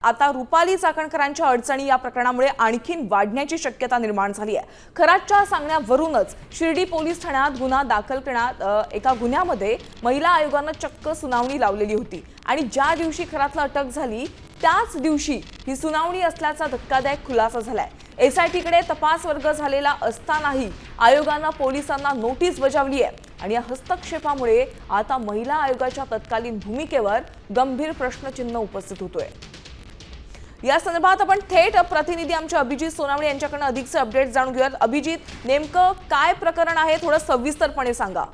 आता रुपाली चाकणकरांच्या अडचणी या प्रकरणामुळे आणखीन वाढण्याची शक्यता निर्माण झाली आहे। खरातच्या सांगण्यावरूनच शिर्डी पोलीस ठाण्यात गुन्हा दाखल करण्यात एका गुन्ह्यामध्ये महिला आयोगाने चक्क सुनावणी लावलेली होती आणि ज्या दिवशी खरातला अटक झाली त्याच दिवशी ही सुनावणी असल्याचा धक्कादायक खुलासा झालाय। एसआयटीकडे तपास वर्ग झालेला असतानाही आयोगाने पोलिसांना नोटीस बजावली आहे आणि या हस्तक्षेपामुळे आता महिला आयोगाच्या तत्कालीन भूमिकेवर गंभीर प्रश्नचिन्ह उपस्थित होतोय। या संदर्भात आपण थेट प्रतिनिधी आमचे अभिजित सोनावणे यांच्याकडून अधिकचे अपडेट जाणून घेऊयात। अभिजित, नेमकं काय प्रकरण आहे, थोडं सविस्तरपणे सांगा।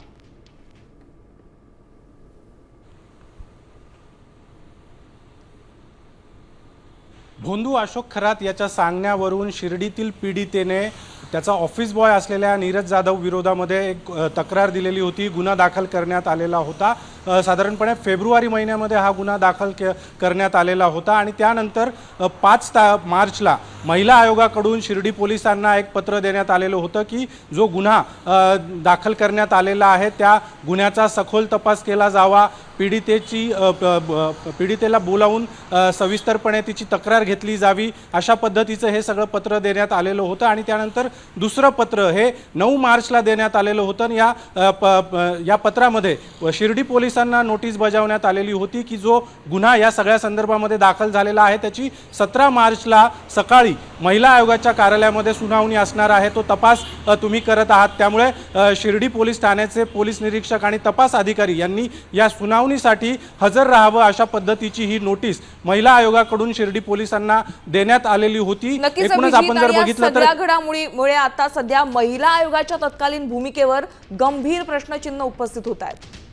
भोंदू अशोक खरात याच्या सांगण्यावरून शिर्डीतील पीडितेने त्याचा ऑफिस बॉय असलेल्या नीरज जाधव विरोधामध्ये एक तक्रार दिलेली होती। गुन्हा दाखल करण्यात आलेला होता। साधारणपणे फेब्रुवारी महिन्यामध्ये हा गुन्हा दाखल करण्यात आलेला होता आणि त्यानंतर 5 मार्चला महिला आयोगाकडून शिर्डी पोलिसांना एक पत्र देण्यात आलेलं होतं की जो गुन्हा दाखल करण्यात आलेला आहे त्या गुन्ह्याचा सखोल तपास केला जावा, पीडितेला बोलावून सविस्तरपणे तिची तक्रार घेतली जावी, अशा पद्धतीचं हे सगळं पत्र देण्यात आलेलं होतं। आणि त्यानंतर दुसरं पत्र हे 9 मार्चला देण्यात आलेलं होतं। या पत्रामध्ये शिर्डी पोलिसांना नोटीस बजावण्यात आलेली होती की जो गुन्हा या सगळ्या संदर्भामध्ये दाखल झालेला आहे त्याची 17 मार्चला सकाळी महिला आयोगाच्या कार्यालयामध्ये सुनावणी असणार आहे, तो तपास तुम्ही करत आहात। त्यामुळे शिर्डी पोलीस ठाण्याचे पोलीस निरीक्षक आणि तपास अधिकारी यांनी या सुनावणीसाठी हजर राहावं अशा पद्धतीची ही नोटीस महिला आयोगाकडून शिर्डी पोलिसांना देण्यात आलेली होती। एकूणच आपण जर बघितलं तर घडामोडीमुळे आता सध्या महिला आयोगाच्या तत्कालीन भूमिकेवर गंभीर प्रश्नचिन्ह उपस्थित होत आहेत।